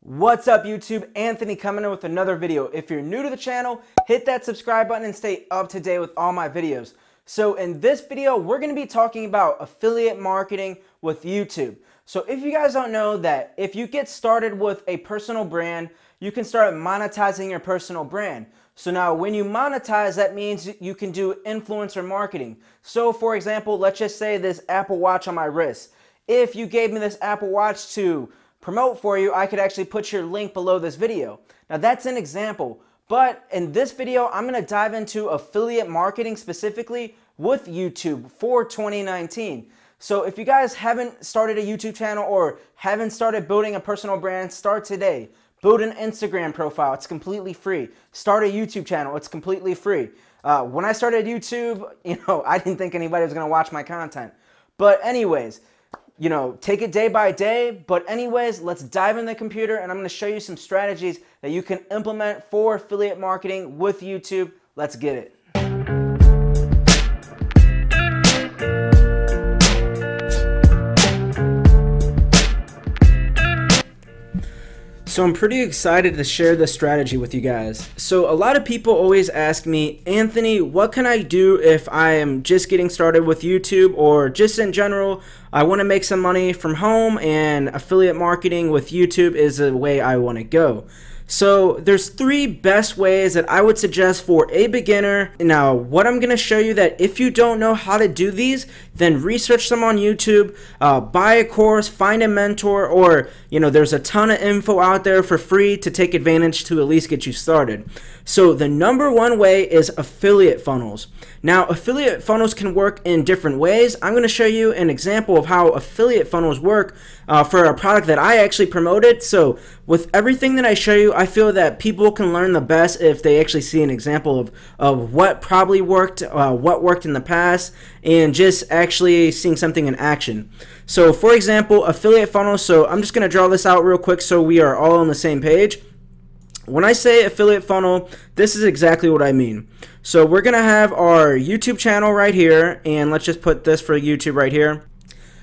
What's up YouTube? Anthony coming in with another video. If you're new to the channel, hit that subscribe button and stay up to date with all my videos. So in this video, we're going to be talking about affiliate marketing with YouTube. So if you guys don't know that if you get started with a personal brand, you can start monetizing your personal brand. So now when you monetize, that means you can do influencer marketing. So for example, let's just say this Apple Watch on my wrist. If you gave me this Apple Watch to promote for you, I could actually put your link below this video. Now that's an example, but in this video, I'm going to dive into affiliate marketing specifically with YouTube for 2019. So if you guys haven't started a YouTube channel or haven't started building a personal brand, start today. Build an Instagram profile, it's completely free. Start a YouTube channel, it's completely free. When I started YouTube, I didn't think anybody was going to watch my content. But anyways, take it day by day. But anyways, let's dive in the computer and I'm going to show you some strategies that you can implement for affiliate marketing with YouTube. Let's get it. So I'm pretty excited to share this strategy with you guys. So a lot of people always ask me, Anthony, what can I do if I am just getting started with YouTube or just in general, I want to make some money from home and affiliate marketing with YouTube is the way I want to go. So there's three best ways that I would suggest for a beginner. Now what I'm going to show you that if you don't know how to do these, then research them on YouTube, buy a course, find a mentor, or there's a ton of info out there for free to take advantage to at least get you started. So the number one way is affiliate funnels. Now affiliate funnels can work in different ways. I'm going to show you an example of how affiliate funnels work for a product that I actually promoted. So with everything that I show you, I feel that people can learn the best if they actually see an example of what probably worked, what worked in the past, and just actually seeing something in action. So for example, affiliate funnels. So I'm just going to draw this out real quick so we are all on the same page. When I say affiliate funnel, this is exactly what I mean. So we're going to have our YouTube channel right here, and let's just put this for YouTube right here.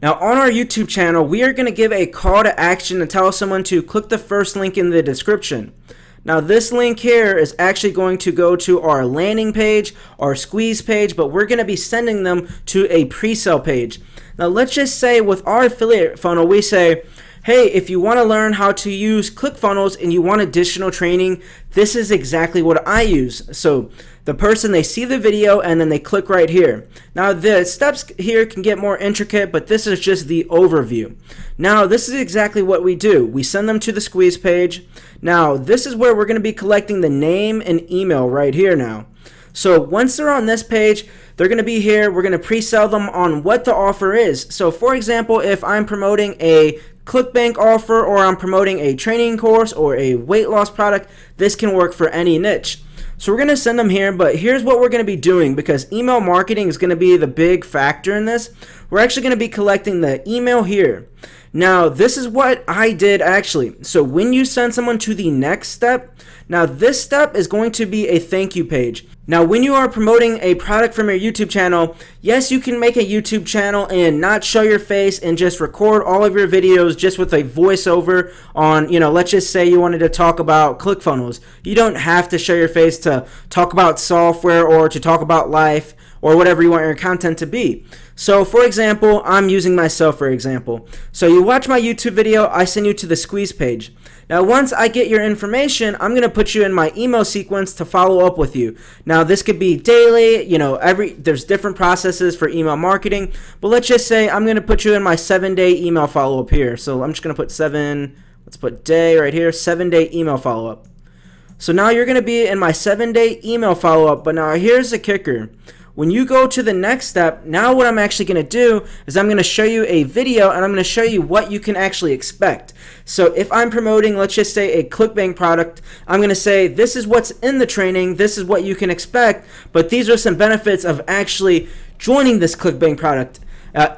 Now on our YouTube channel, we are going to give a call to action to tell someone to click the first link in the description. Now this link here is actually going to go to our landing page, our squeeze page, but we're going to be sending them to a pre-sale page. Now let's just say with our affiliate funnel, we say, hey, if you want to learn how to use ClickFunnels and you want additional training, this is exactly what I use. So the person, they see the video and then they click right here. Now the steps here can get more intricate, but this is just the overview. Now this is exactly what we do. We send them to the squeeze page. Now this is where we're going to be collecting the name and email right here now. So once they're on this page, they're going to be here. We're going to pre-sell them on what the offer is. So for example, if I'm promoting a ClickBank offer or I'm promoting a training course or a weight loss product, this can work for any niche. So we're going to send them here, but here's what we're going to be doing because email marketing is going to be the big factor in this. We're actually going to be collecting the email here. Now this is what I did actually. So when you send someone to the next step, now this step is going to be a thank you page. Now when you are promoting a product from your YouTube channel, yes, you can make a YouTube channel and not show your face and just record all of your videos just with a voiceover on, let's just say you wanted to talk about ClickFunnels. You don't have to show your face to talk about software or to talk about life or whatever you want your content to be. So for example, I'm using myself for example. So you watch my YouTube video, I send you to the squeeze page. Now once I get your information, I'm going to put you in my email sequence to follow up with you. Now this could be daily, there's different processes for email marketing, but let's just say I'm going to put you in my 7-day email follow-up here. So I'm just going to put let's put day right here, 7-day email follow-up. So now you're going to be in my 7-day email follow-up, but now here's the kicker. When you go to the next step, now what I'm actually going to do is I'm going to show you a video and I'm going to show you what you can actually expect. So if I'm promoting, let's just say a ClickBank product, I'm going to say this is what's in the training, this is what you can expect, but these are some benefits of actually joining this ClickBank product.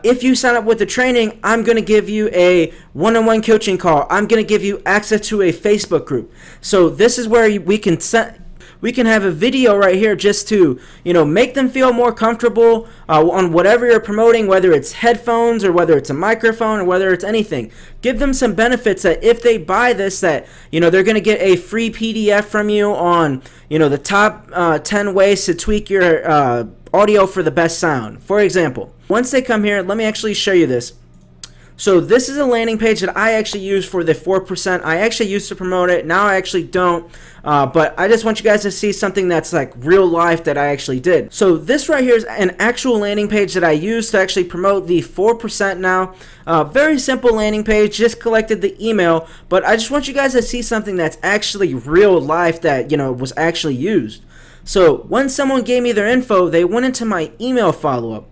If you sign up with the training, I'm going to give you a one-on-one coaching call. I'm going to give you access to a Facebook group. So this is where we can we can have a video right here just to, make them feel more comfortable on whatever you're promoting, whether it's headphones or whether it's a microphone or whether it's anything. Give them some benefits that if they buy this, that, they're going to get a free PDF from you on, the top 10 ways to tweak your audio for the best sound. For example, once they come here, let me actually show you this. So this is a landing page that I actually use for the 4%. I actually used to promote it. Now I actually don't. But I just want you guys to see something that's like real life that I actually did. So this right here is an actual landing page that I use to actually promote the 4% now. Very simple landing page, just collected the email. But I just want you guys to see something that's actually real life that, was actually used. So when someone gave me their info, they went into my email follow-up.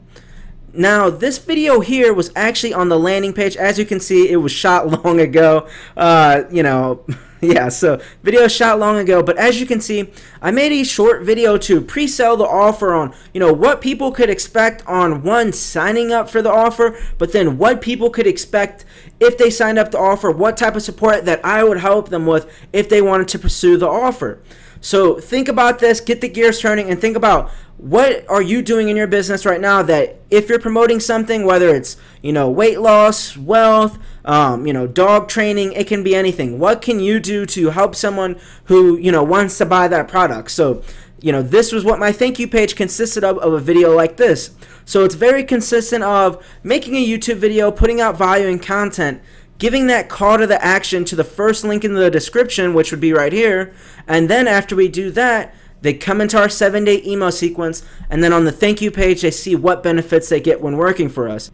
Now, this video here was actually on the landing page. As you can see, it was shot long ago. Yeah, so video shot long ago. But as you can see, I made a short video to pre-sell the offer on, what people could expect on one, signing up for the offer, but then what people could expect if they signed up the offer, what type of support that I would help them with if they wanted to pursue the offer. So think about this, get the gears turning, and think about what are you doing in your business right now that if you're promoting something, whether it's, weight loss, wealth, dog training, it can be anything. What can you do to help someone who, wants to buy that product? So, this was what my thank you page consisted of a video like this. So it's very consistent of making a YouTube video, putting out value and content, giving that call to the action to the first link in the description, which would be right here. And then after we do that, they come into our 7-day email sequence, and then on the thank you page, they see what benefits they get when working for us.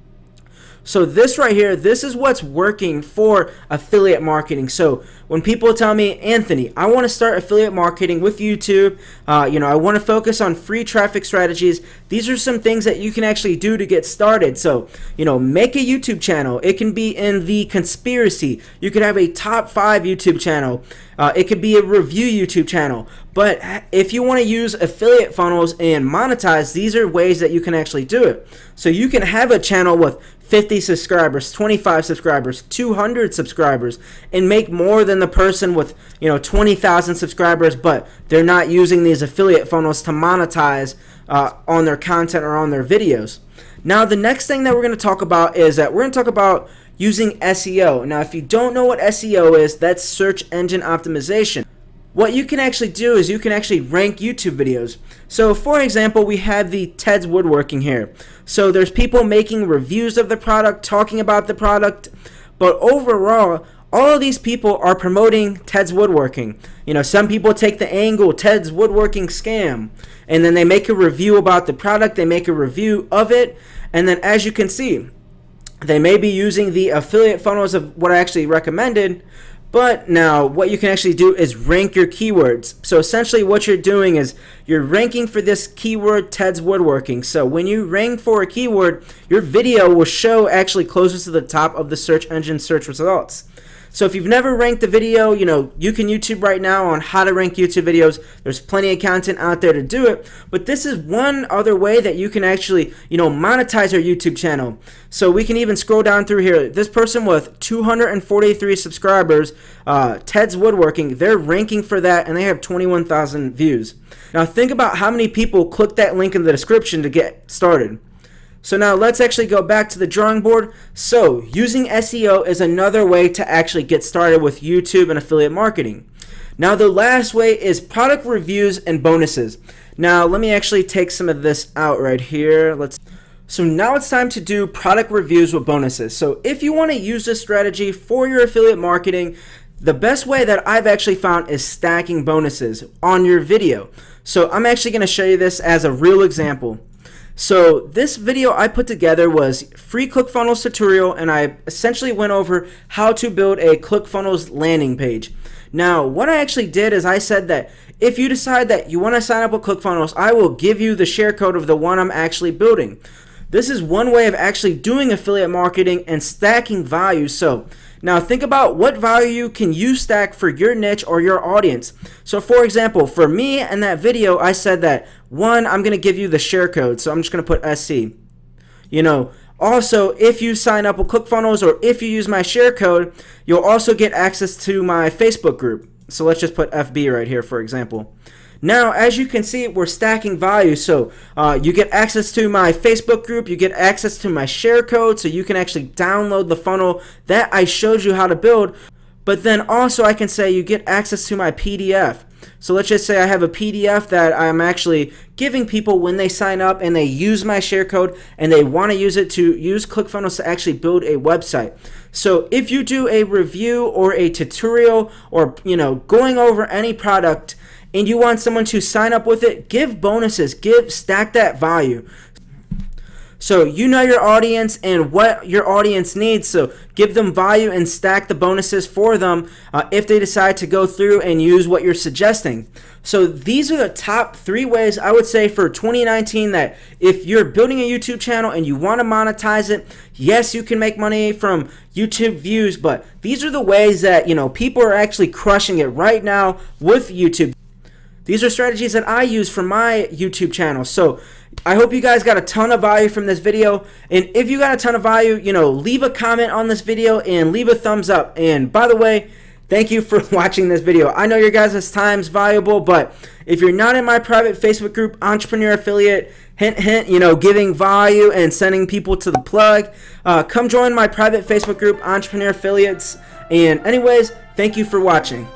So this right here, this is what's working for affiliate marketing. So when people tell me, Anthony, I want to start affiliate marketing with YouTube, I want to focus on free traffic strategies. These are some things that you can actually do to get started. So, make a YouTube channel. It can be in the conspiracy. You could have a top 5 YouTube channel. It could be a review YouTube channel. But if you want to use affiliate funnels and monetize, these are ways that you can actually do it. So you can have a channel with 50 subscribers, 25 subscribers, 200 subscribers, and make more than the person with 20,000 subscribers, but they're not using these affiliate funnels to monetize on their content or on their videos. Now the next thing that we're going to talk about is that we're going to talk about using SEO. Now if you don't know what SEO is, that's search engine optimization. What you can actually do is you can actually rank YouTube videos. So for example, we have the Ted's Woodworking here. So there's people making reviews of the product, talking about the product, but overall, all of these people are promoting Ted's Woodworking. Some people take the angle, Ted's Woodworking scam, and then they make a review about the product, they make a review of it, and then as you can see, they may be using the affiliate funnels of what I actually recommended. But now what you can actually do is rank your keywords. So essentially what you're doing is you're ranking for this keyword Ted's Woodworking. So when you rank for a keyword, your video will show actually closer to the top of the search engine search results. So if you've never ranked a video, you can YouTube right now on how to rank YouTube videos. There's plenty of content out there to do it. But this is one other way that you can actually, monetize your YouTube channel. So we can even scroll down through here. This person with 243 subscribers, Ted's Woodworking, they're ranking for that and they have 21,000 views. Now think about how many people click that link in the description to get started. So now let's actually go back to the drawing board. So using SEO is another way to actually get started with YouTube and affiliate marketing. Now the last way is product reviews and bonuses. Now let me actually take some of this out right here. So now it's time to do product reviews with bonuses. So if you want to use this strategy for your affiliate marketing, the best way that I've actually found is stacking bonuses on your video. So I'm actually going to show you this as a real example. So this video I put together was free ClickFunnels tutorial, and I essentially went over how to build a ClickFunnels landing page. Now what I actually did is I said that if you decide that you want to sign up with ClickFunnels, I will give you the share code of the one I'm actually building. This is one way of actually doing affiliate marketing and stacking value. So now think about what value can you stack for your niche or your audience. So for example, for me in that video, I said that one, I'm going to give you the share code. So I'm just going to put SC. Also, if you sign up with ClickFunnels or if you use my share code, you'll also get access to my Facebook group. So let's just put FB right here, for example. Now, as you can see, we're stacking value. So you get access to my Facebook group, you get access to my share code, so you can actually download the funnel that I showed you how to build. But then also I can say you get access to my PDF. So let's just say I have a PDF that I'm actually giving people when they sign up and they use my share code and they want to use it to use ClickFunnels to actually build a website. So if you do a review or a tutorial or going over any product and you want someone to sign up with it, give bonuses, stack that value. So you know your audience and what your audience needs, so give them value and stack the bonuses for them if they decide to go through and use what you're suggesting. So these are the top 3 ways I would say for 2019 that if you're building a YouTube channel and you want to monetize it, yes, you can make money from YouTube views, but these are the ways that people are actually crushing it right now with YouTube. These are strategies that I use for my YouTube channel. So I hope you guys got a ton of value from this video. And if you got a ton of value, leave a comment on this video and leave a thumbs up. And by the way, thank you for watching this video. I know your guys' time's valuable, but if you're not in my private Facebook group, Entrepreneur Affiliate, hint, hint, giving value and sending people to the plug, come join my private Facebook group, Entrepreneur Affiliates. And anyways, thank you for watching.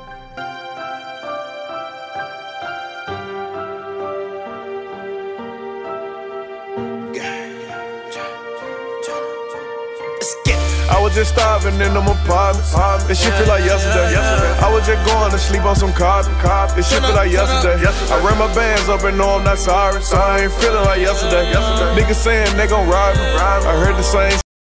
I was just starving in them apartments. This shit feel like yesterday. I was just going to sleep on some carbon. This shit feel like yesterday. I ran my bands up and know I'm not sorry, so I ain't feeling like yesterday. Niggas saying they gon' rob me. I heard the same.